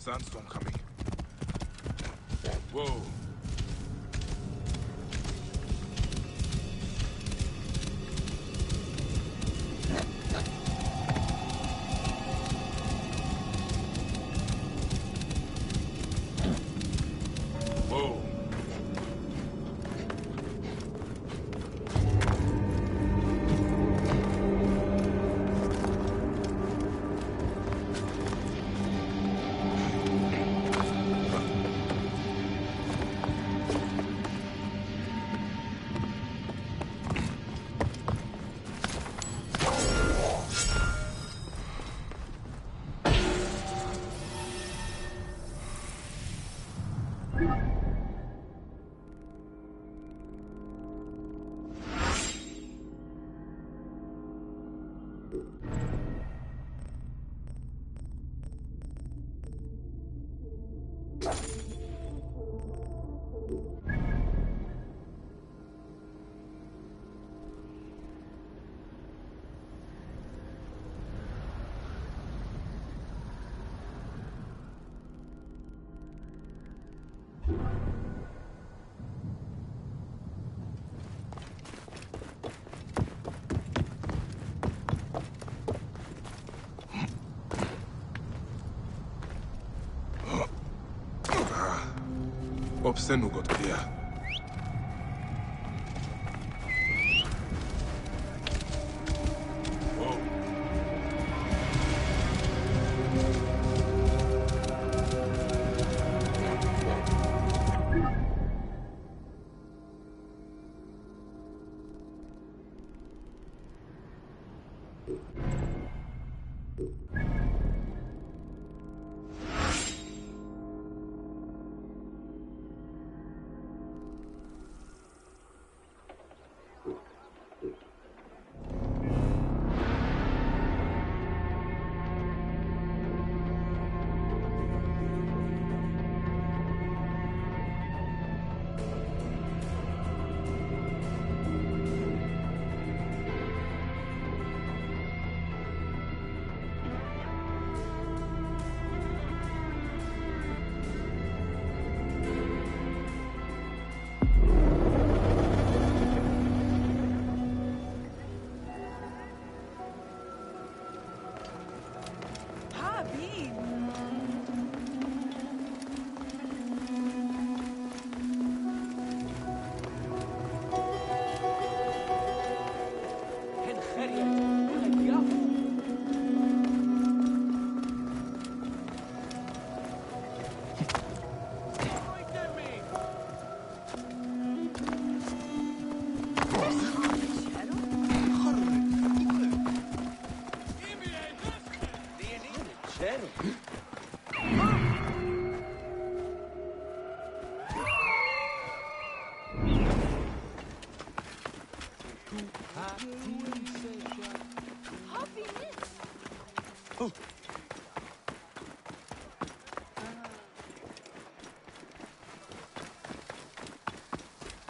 Sandstorm coming. Whoa. Whoa. Obținem got clear.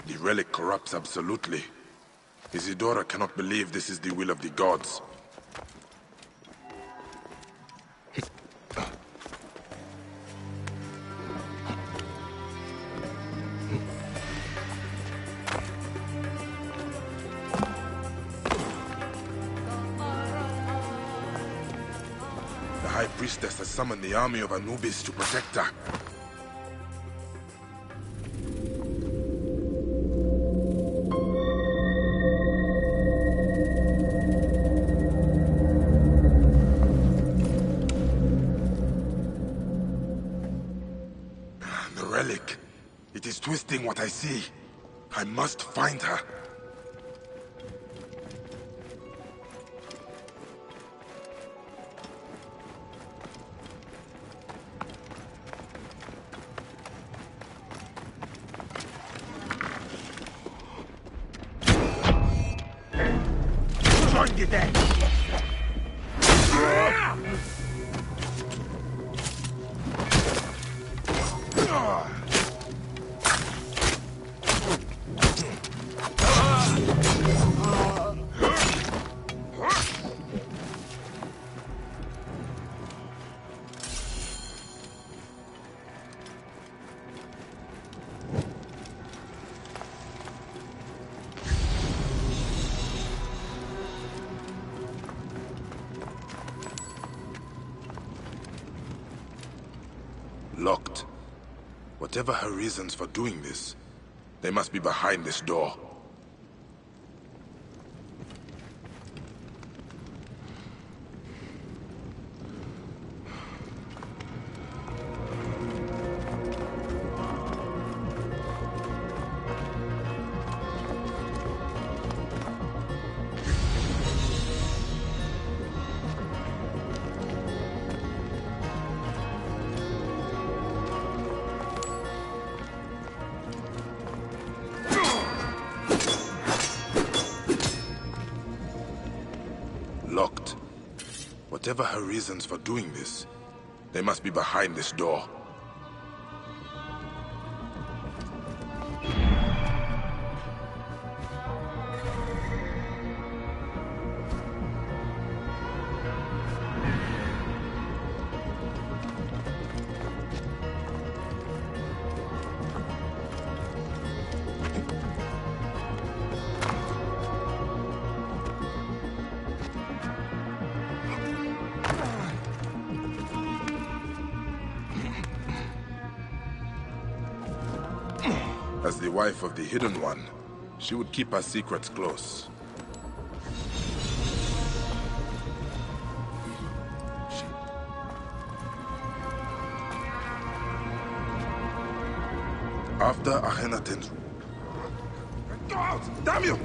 The relic corrupts absolutely. Isidora cannot believe this is the will of the gods. The High Priestess has summoned the army of Anubis to protect her. It is twisting what I see. I must find her. Join the dead! Locked. Whatever her reasons for doing this, they must be behind this door. Locked. Whatever her reasons for doing this, they must be behind this door. As the wife of the Hidden One, she would keep her secrets close. After Akhenaten's... Go out! Damn you!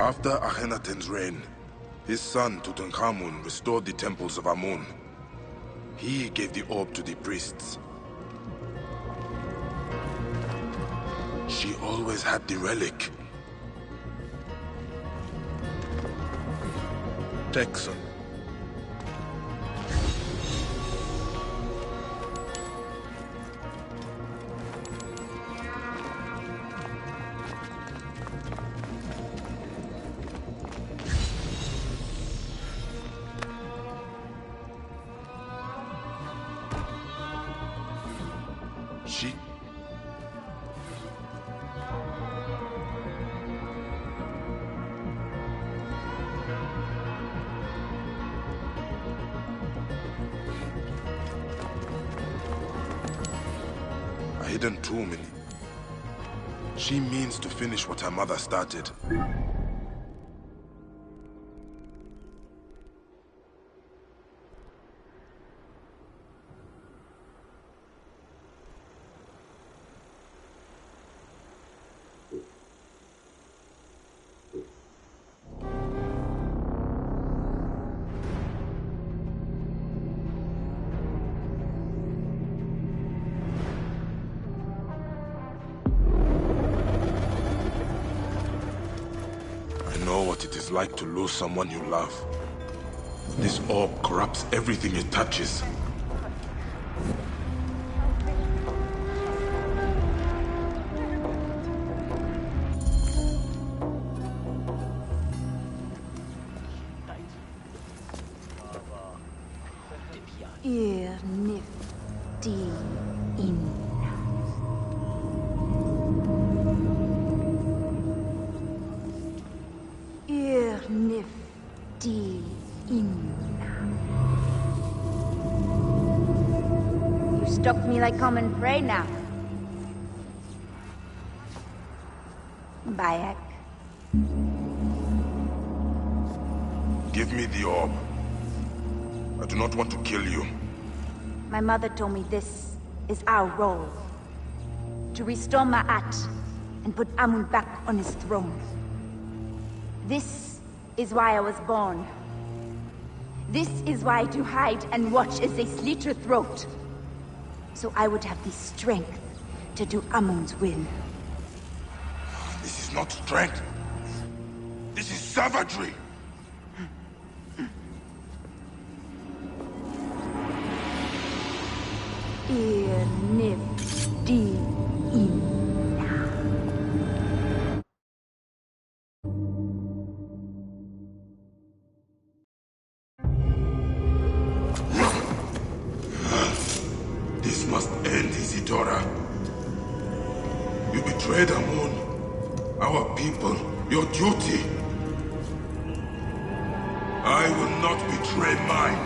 After Akhenaten's reign, his son Tutankhamun restored the temples of Amun. He gave the orb to the priests. She always had the relic. Texan. She... A hidden tomb in... She means to finish what her mother started. know what it is like to lose someone you love. This orb corrupts everything it touches. You stalk me like common prey now. Bayek. Give me the orb. I do not want to kill you. My mother told me this is our role. To restore Ma'at and put Amun back on his throne. This is why I was born. This is why I do hide and watch as they slit her throat. So I would have the strength to do Amun's will. This is not strength. This is savagery. This must end, Isidora. You betrayed Amun, our people, your duty. I will not betray mine.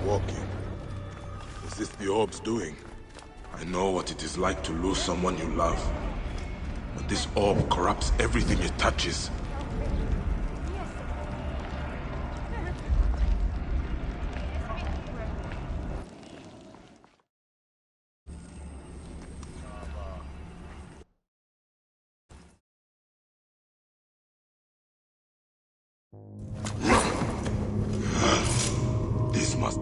Walking. Is this the orb's doing? I know what it is like to lose someone you love. But this orb corrupts everything it touches. This must...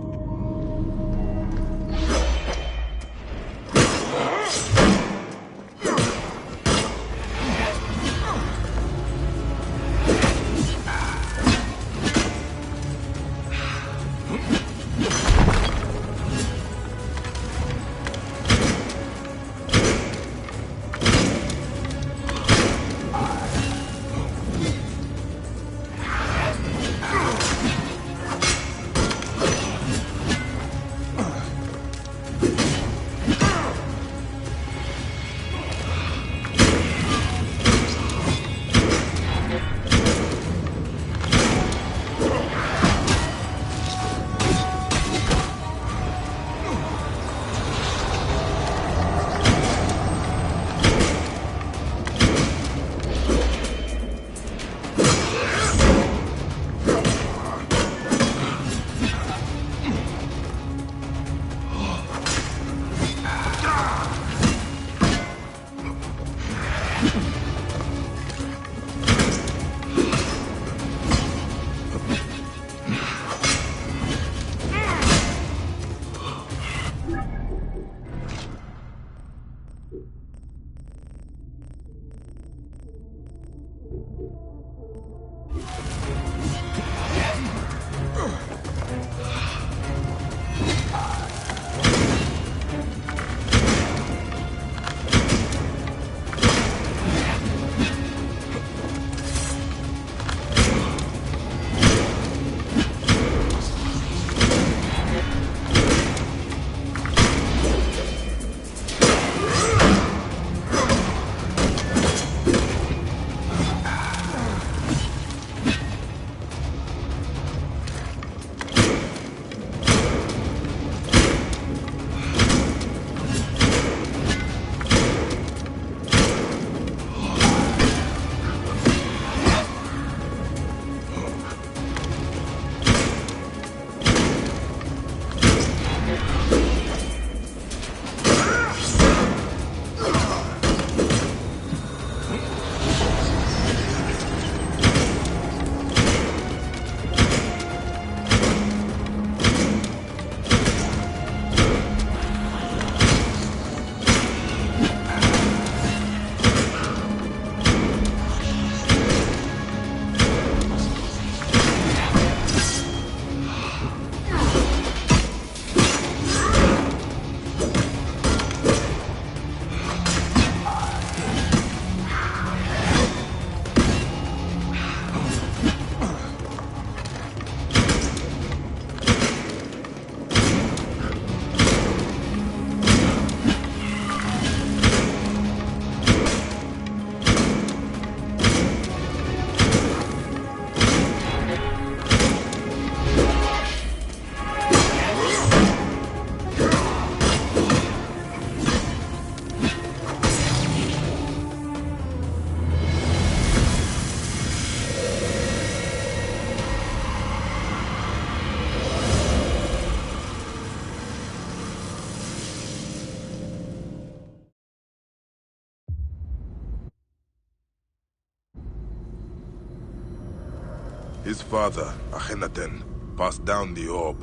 His father, Akhenaten, passed down the orb.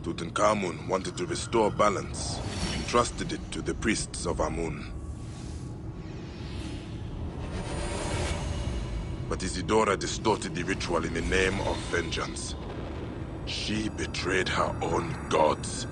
Tutankhamun wanted to restore balance, entrusted it to the priests of Amun. But Isidora distorted the ritual in the name of vengeance. She betrayed her own gods.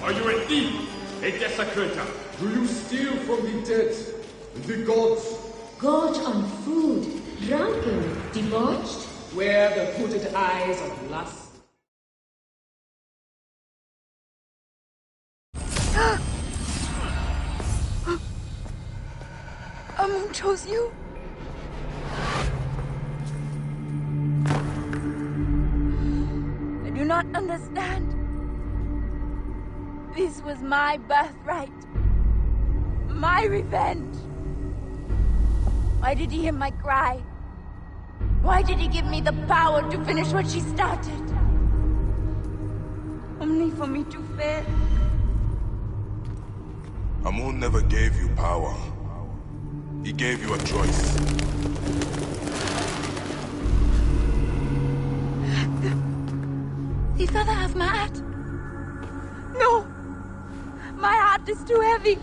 Are you a thief, a desecrator? Do you steal from the dead, the gods? Gorge on food, drunken, debauched? Where the hooded eyes of lust. Amun chose you. I do not understand. This was my birthright. My revenge. Why did he hear my cry? Why did he give me the power to finish what she started? Only for me to fail. Amun never gave you power. He gave you a choice. These other have my heart. No! My heart is too heavy.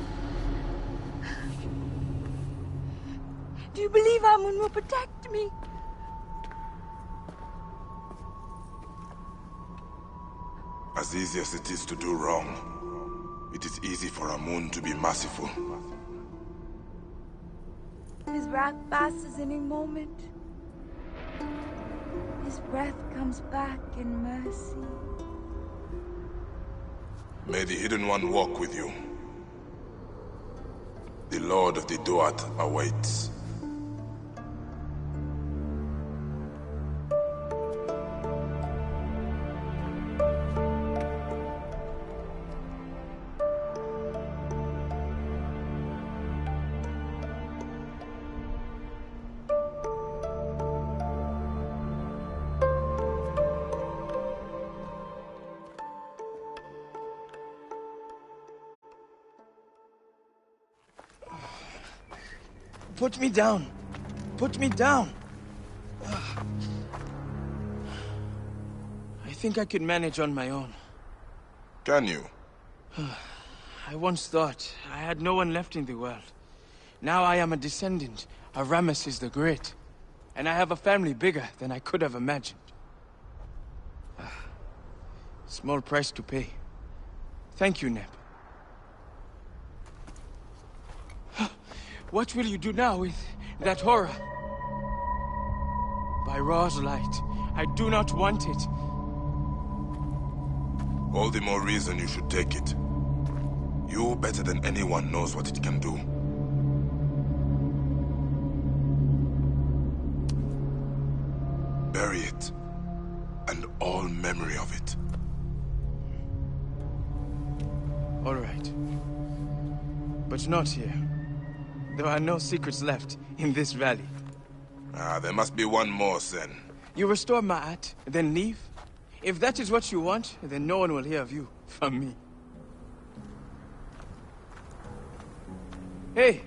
Do you believe Amun will protect me? As easy as it is to do wrong, it is easy for Amun to be merciful. His wrath passes in a moment. His breath comes back in mercy. May the Hidden One walk with you. The Lord of the Duat awaits. Put me down. Put me down. I think I could manage on my own. Can you? I once thought I had no one left in the world. Now I am a descendant of Ramesses the Great. And I have a family bigger than I could have imagined. Small price to pay. Thank you, Neb. What will you do now with that horror? By Ra's light, I do not want it. All the more reason you should take it. You, better than anyone, knows what it can do. Bury it, and all memory of it. All right. But not here. There are no secrets left in this valley. There must be one more, Sen. You restore Ma'at, then leave? If that is what you want, then no one will hear of you from me. Hey,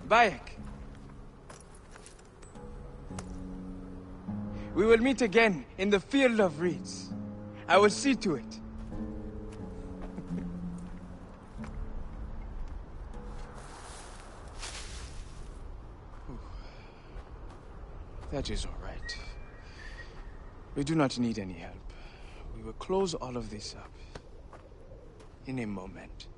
Bayek. We will meet again in the field of reeds. I will see to it. That is all right. We do not need any help. We will close all of this up in a moment.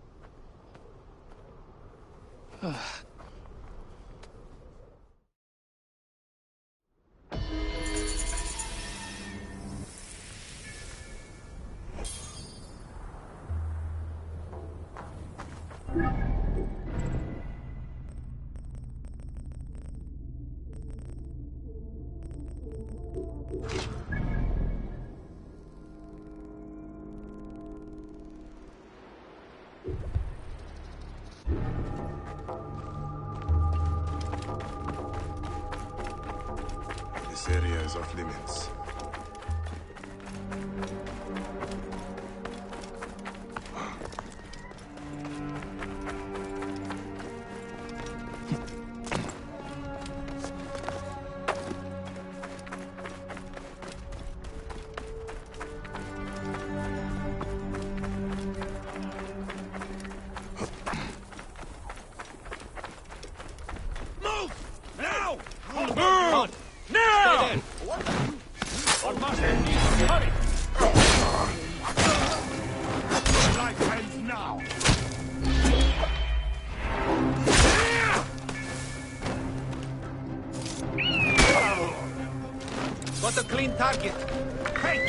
This area is off limits. Got a clean target. Hey!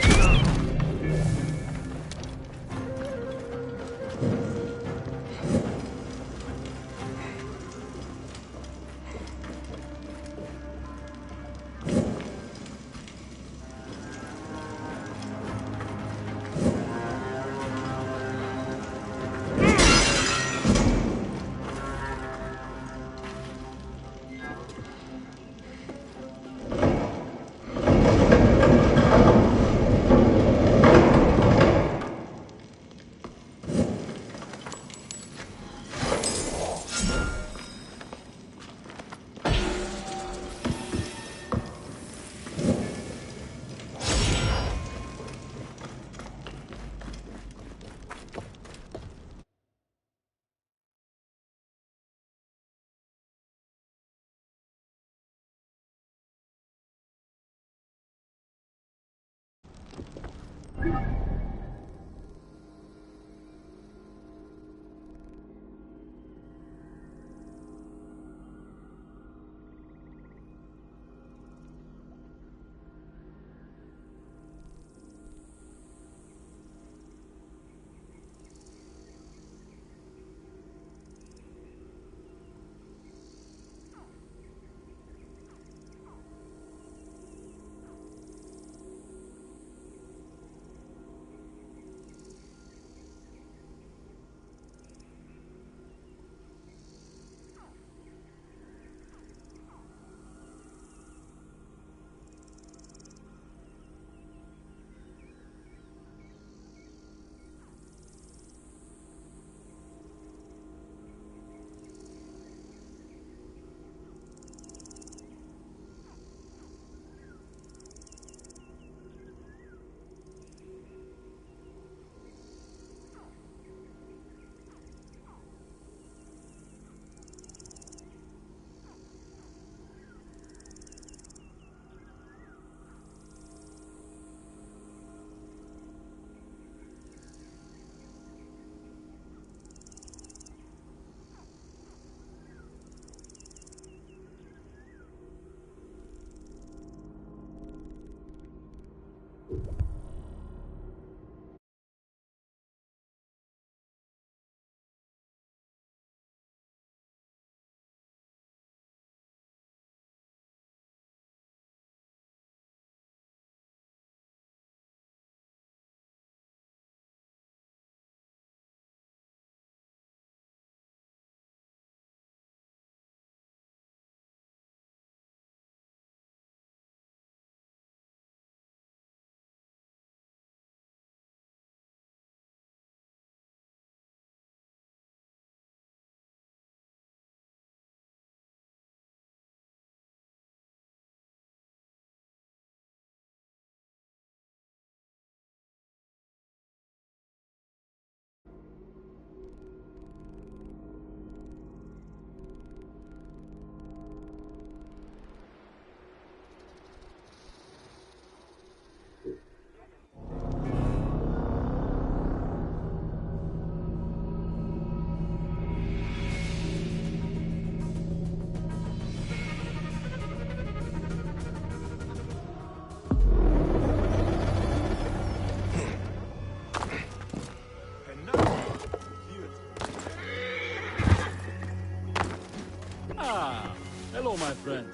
Hello, my friend.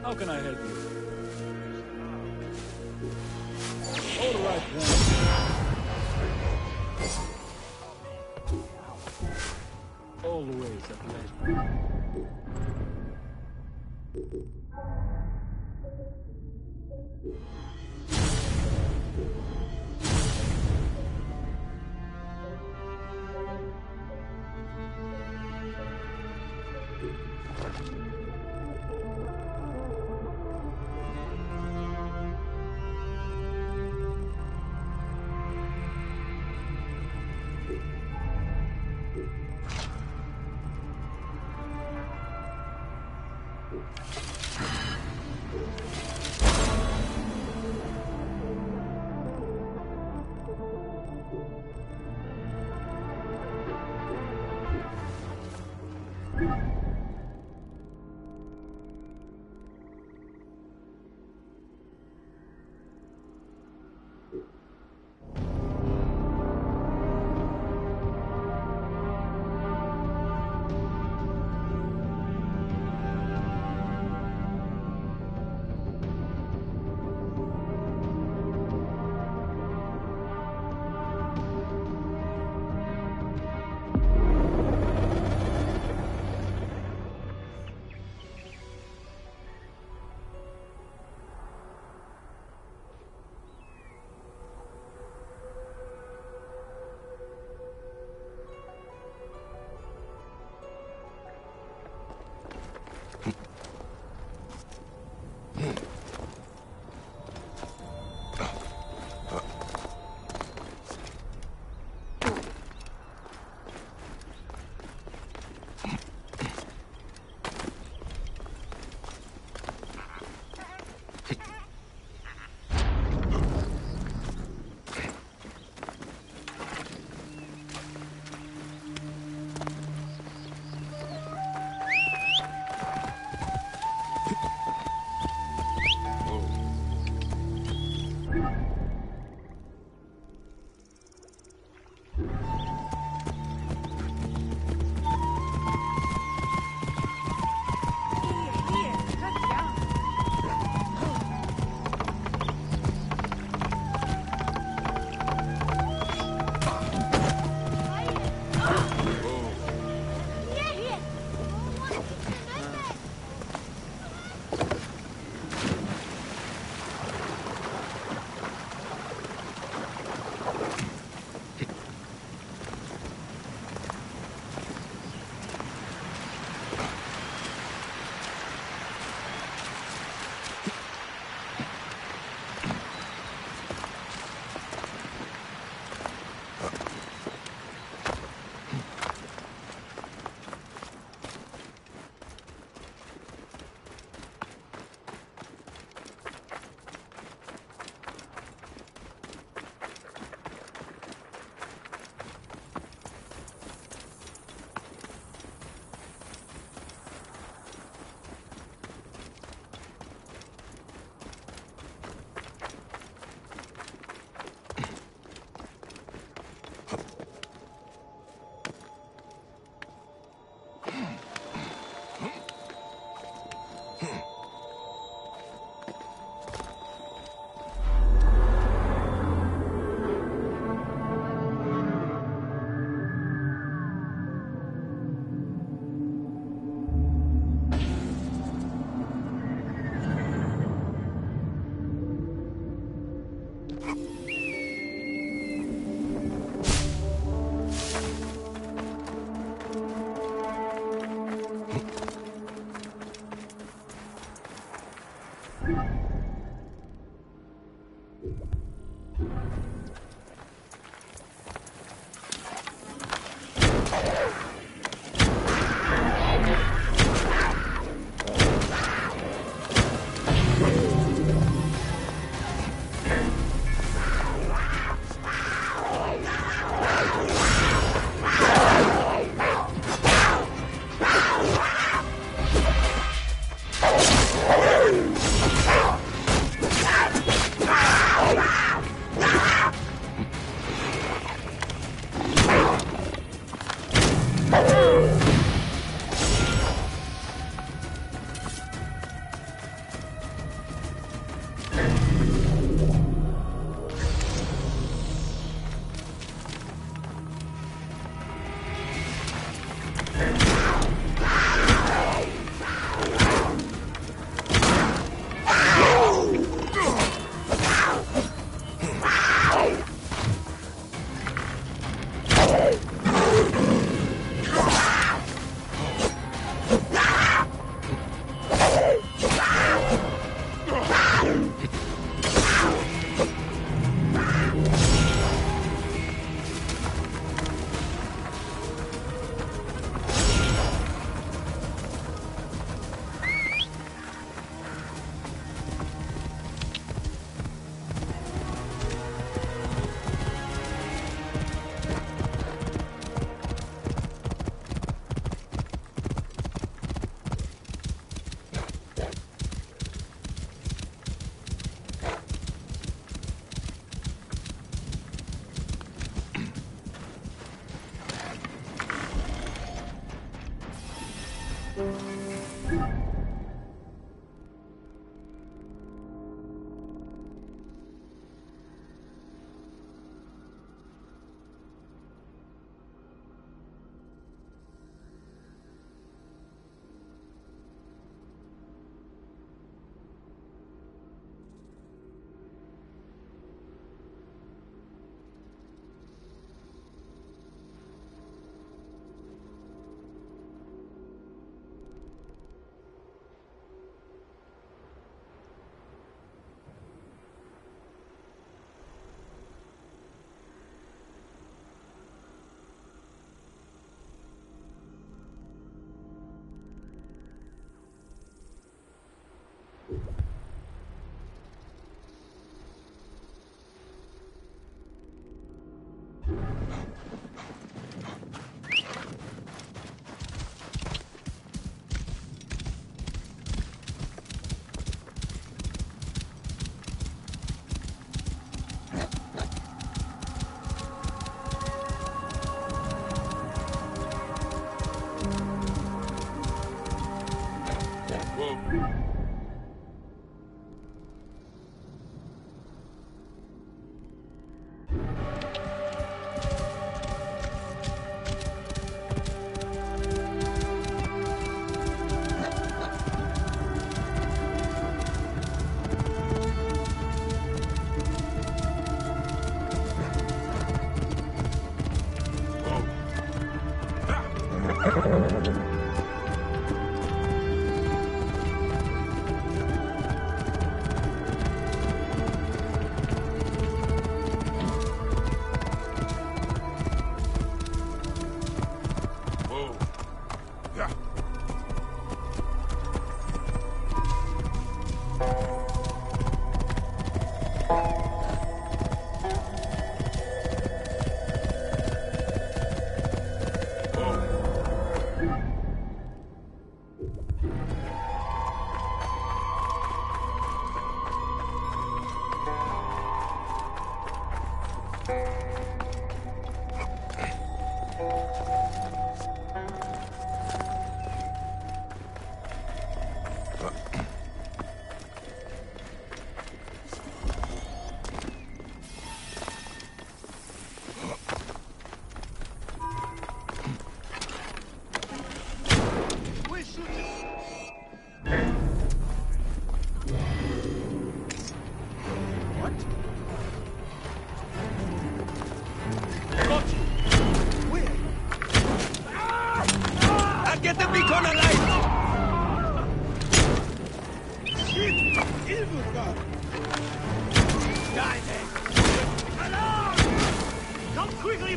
How can I help you? All right, then. Always a pleasure.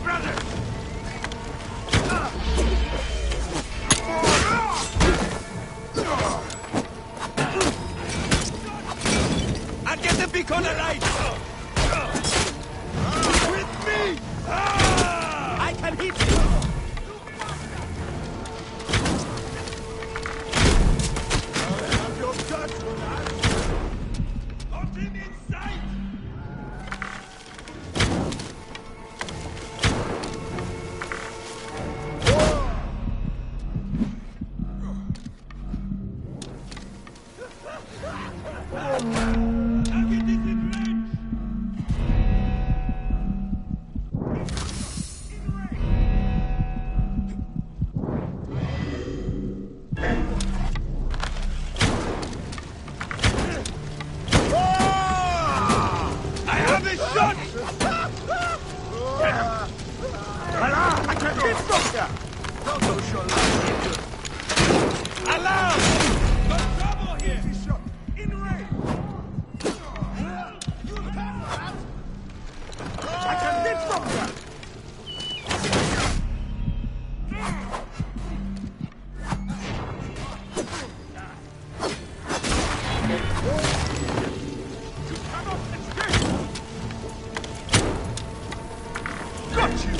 brother! I'll get the beacon alight! With me! I can hit you! Have your touch, lad! Got him in sight! Target is in range! I have a shot! I can hit from here! Totul shall Alarm! Got trouble here! Shot. In range! I can hit from here! You cannot escape! Got you!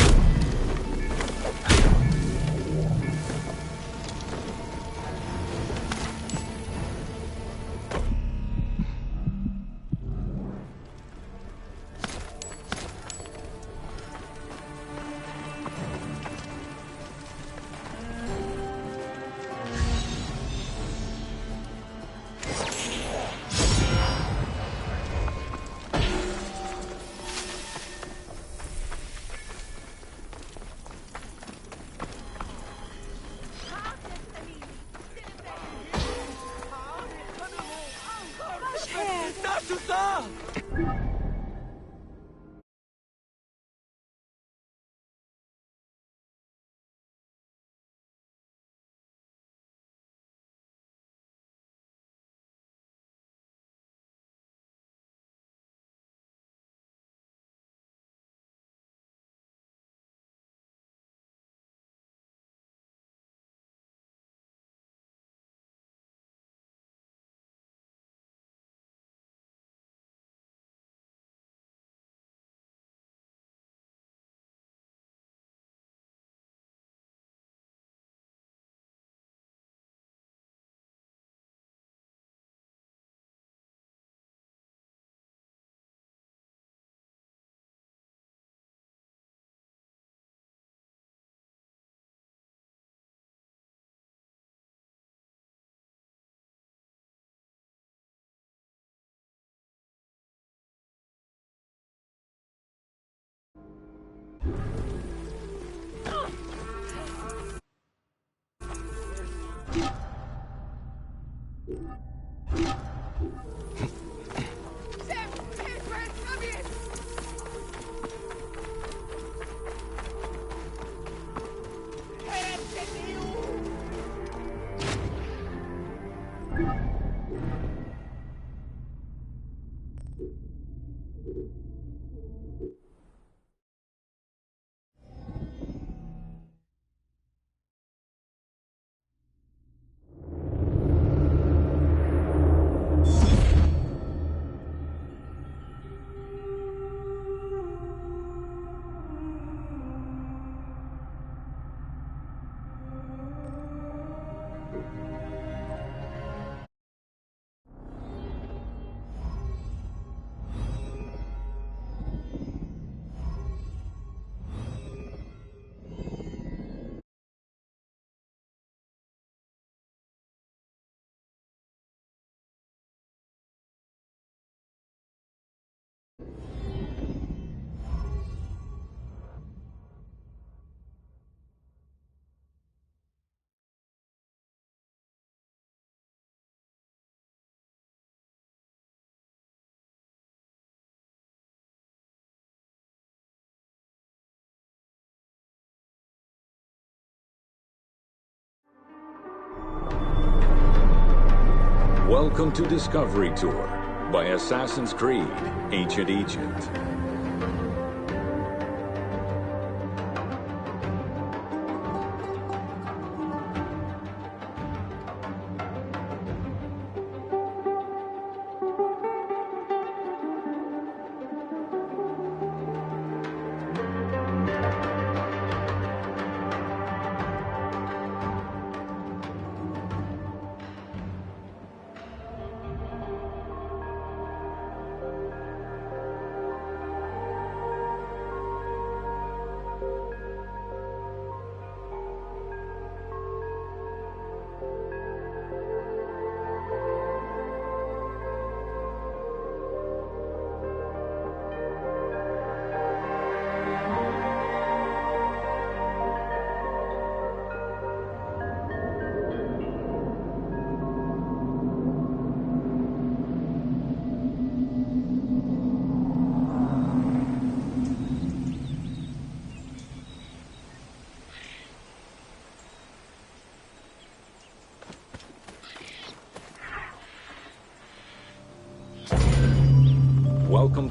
Welcome to Discovery Tour by Assassin's Creed, Ancient Egypt.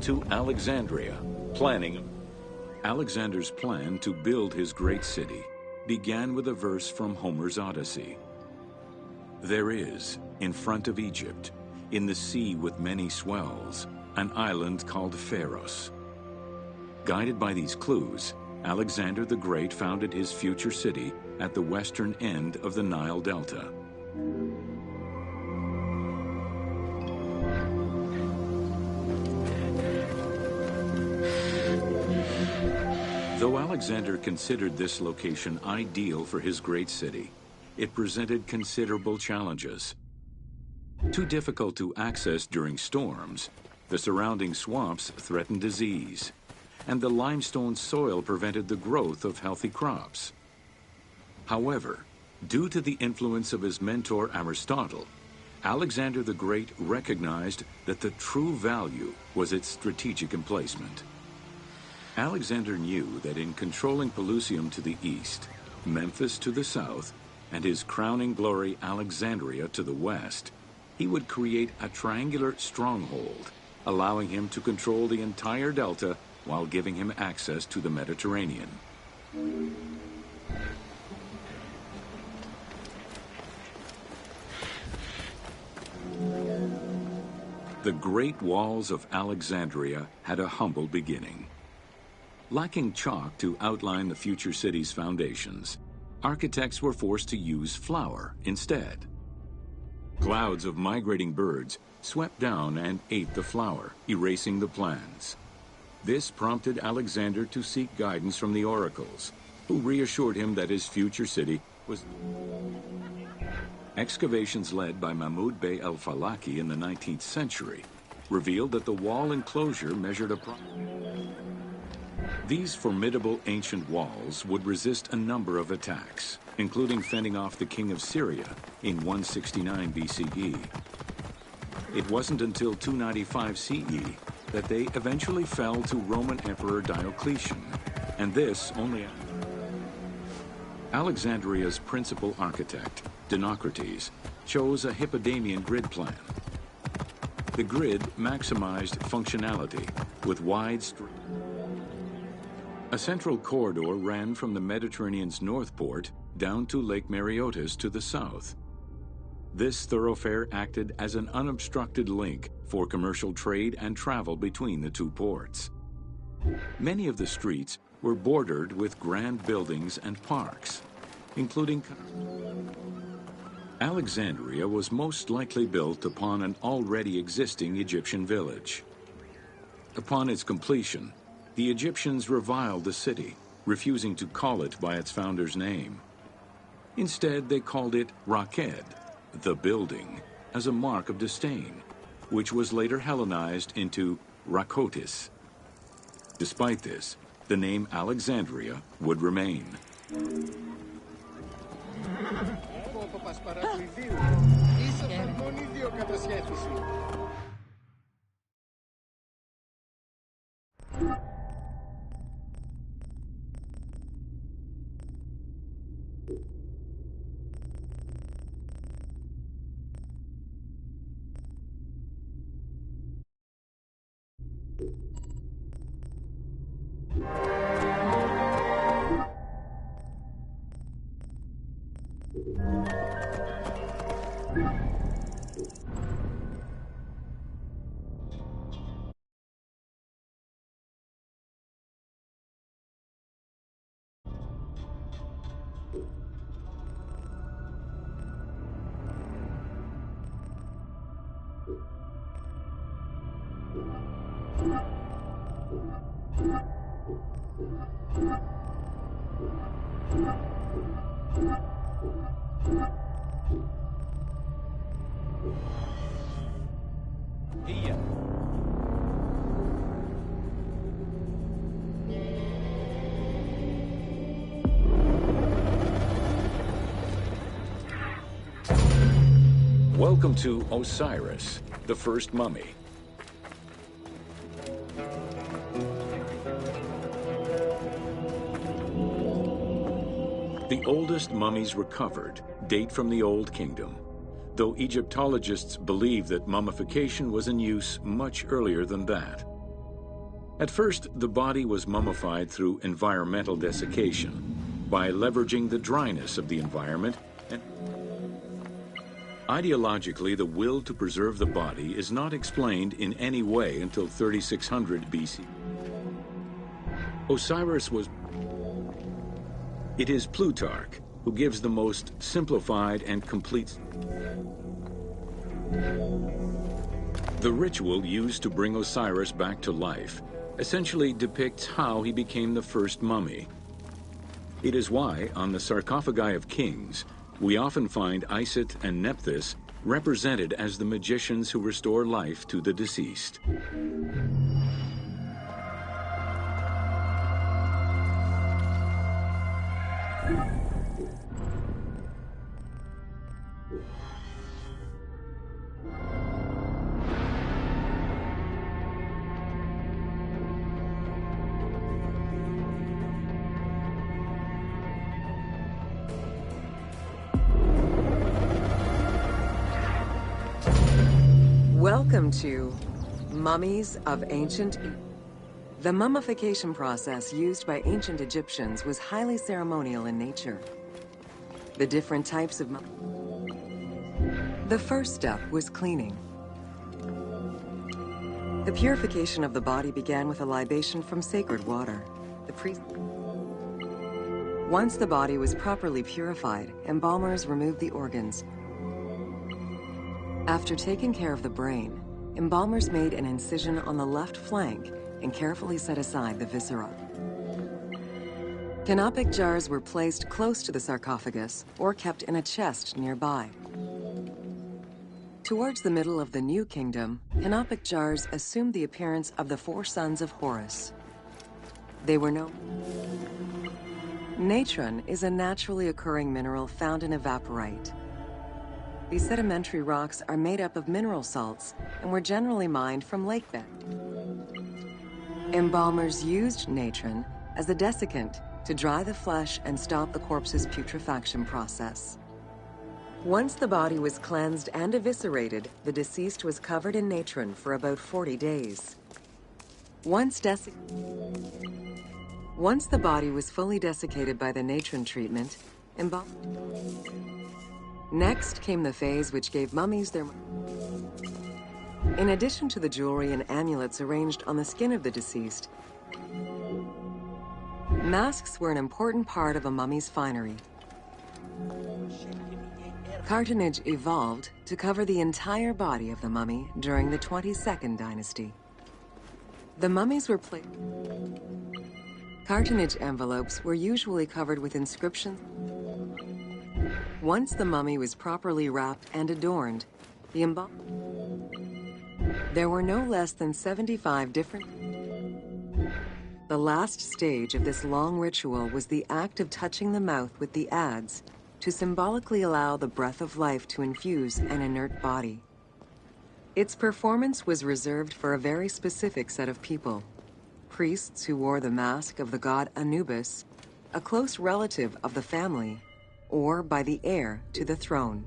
to Alexandria, planning. Alexander's plan to build his great city began with a verse from Homer's Odyssey. There is, in front of Egypt, in the sea with many swells, an island called Pharaohs. Guided by these clues, Alexander the Great founded his future city at the western end of the Nile Delta. Though Alexander considered this location ideal for his great city, it presented considerable challenges. Too difficult to access during storms, the surrounding swamps threatened disease, and the limestone soil prevented the growth of healthy crops. However, due to the influence of his mentor Aristotle, Alexander the Great recognized that the true value was its strategic emplacement. Alexander knew that in controlling Pelusium to the east, Memphis to the south, and his crowning glory Alexandria to the west, he would create a triangular stronghold, allowing him to control the entire delta while giving him access to the Mediterranean. The Great Walls of Alexandria had a humble beginning. Lacking chalk to outline the future city's foundations, architects were forced to use flour instead. Clouds of migrating birds swept down and ate the flour, erasing the plans. This prompted Alexander to seek guidance from the oracles, who reassured him that his future city was... Excavations led by Mahmud Bey el-Falaki in the 19th century revealed that the wall enclosure measured These formidable ancient walls would resist a number of attacks, including fending off the king of Syria in 169 BCE. It wasn't until 295 CE that they eventually fell to Roman Emperor Diocletian, and this only after. Alexandria's principal architect, Dinocrates, chose a Hippodamian grid plan. The grid maximized functionality with wide streets. A central corridor ran from the Mediterranean's north port down to Lake Mareotis to the south. This thoroughfare acted as an unobstructed link for commercial trade and travel between the two ports. Many of the streets were bordered with grand buildings and parks, including... Alexandria was most likely built upon an already existing Egyptian village. Upon its completion, the Egyptians reviled the city, refusing to call it by its founder's name. Instead, they called it Raked, the building, as a mark of disdain, which was later Hellenized into Rakotis. Despite this, the name Alexandria would remain. Welcome to Osiris, the first mummy. The oldest mummies recovered date from the Old Kingdom, though Egyptologists believe that mummification was in use much earlier than that. At first, the body was mummified through environmental desiccation, by leveraging the dryness of the environment. And ideologically, the will to preserve the body is not explained in any way until 3600 BC. Osiris was... It is Plutarch who gives the most simplified and complete... The ritual used to bring Osiris back to life essentially depicts how he became the first mummy. It is why, on the sarcophagi of kings, we often find Isis and Nephthys represented as the magicians who restore life to the deceased. Welcome to Mummies of Ancient Egypt. The mummification process used by ancient Egyptians was highly ceremonial in nature. The different types of The first step was cleaning. The purification of the body began with a libation from sacred water. Once the body was properly purified, embalmers removed the organs. After taking care of the brain, embalmers made an incision on the left flank and carefully set aside the viscera. Canopic jars were placed close to the sarcophagus or kept in a chest nearby. Towards the middle of the New Kingdom, canopic jars assumed the appearance of the 4 sons of Horus. They were known. Natron is a naturally occurring mineral found in evaporite. These sedimentary rocks are made up of mineral salts and were generally mined from lake bed. Embalmers used natron as a desiccant to dry the flesh and stop the corpse's putrefaction process. Once the body was cleansed and eviscerated, the deceased was covered in natron for about 40 days. Once the body was fully desiccated by the natron treatment, Next came the phase which gave mummies their... In addition to the jewelry and amulets arranged on the skin of the deceased, masks were an important part of a mummy's finery. Cartonnage evolved to cover the entire body of the mummy during the 22nd dynasty. The mummies were placed... Cartonnage envelopes were usually covered with inscriptions. Once the mummy was properly wrapped and adorned, there were no less than 75 different... The last stage of this long ritual was the act of touching the mouth with the adze to symbolically allow the breath of life to infuse an inert body. Its performance was reserved for a very specific set of people. Priests who wore the mask of the god Anubis, a close relative of the family, or by the heir to the throne.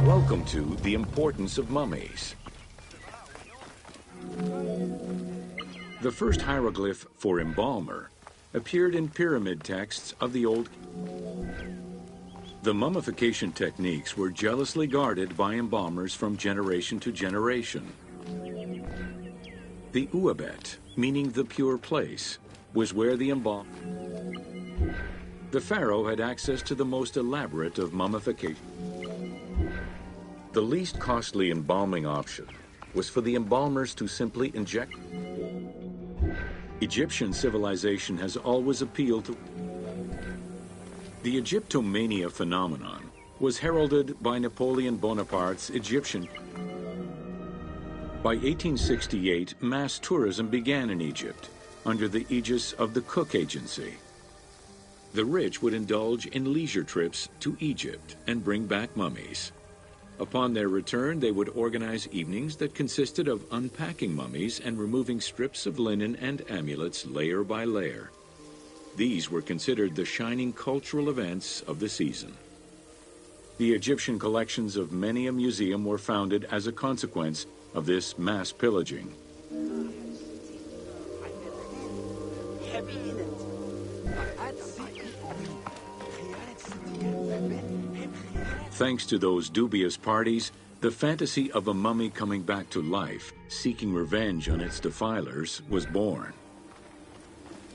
Welcome to The Importance of Mummies. The first hieroglyph for embalmer appeared in pyramid texts of the Old. The mummification techniques were jealously guarded by embalmers from generation to generation. The uabet, meaning the pure place, was where the embalmer. The pharaoh had access to the most elaborate of mummification. The least costly embalming option was for the embalmers to simply inject. Egyptian civilization has always appealed to... The Egyptomania phenomenon was heralded by Napoleon Bonaparte's Egyptian. By 1868, mass tourism began in Egypt under the aegis of the Cook Agency. The rich would indulge in leisure trips to Egypt and bring back mummies. Upon their return, they would organize evenings that consisted of unpacking mummies and removing strips of linen and amulets layer by layer. These were considered the shining cultural events of the season. The Egyptian collections of many a museum were founded as a consequence of this mass pillaging. Thanks to those dubious parties, the fantasy of a mummy coming back to life, seeking revenge on its defilers, was born.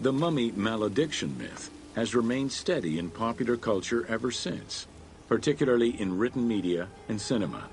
The mummy malediction myth has remained steady in popular culture ever since, particularly in written media and cinema.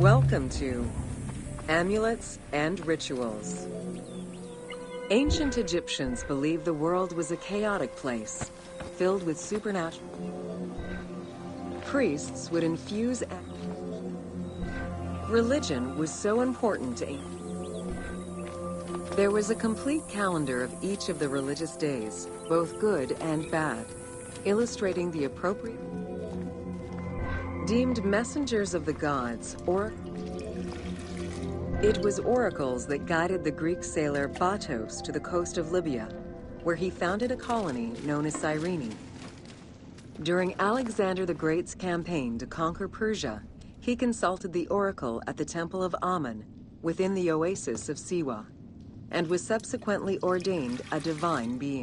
Welcome to Amulets and Rituals. Ancient Egyptians believed the world was a chaotic place, filled with supernatural. Priests would infuse. Religion was so important to There was a complete calendar of each of the religious days, both good and bad, illustrating the appropriate. Deemed messengers of the gods, it was oracles that guided the Greek sailor Batos to the coast of Libya, where he founded a colony known as Cyrene. During Alexander the Great's campaign to conquer Persia, he consulted the oracle at the Temple of Amun within the oasis of Siwa, and was subsequently ordained a divine being.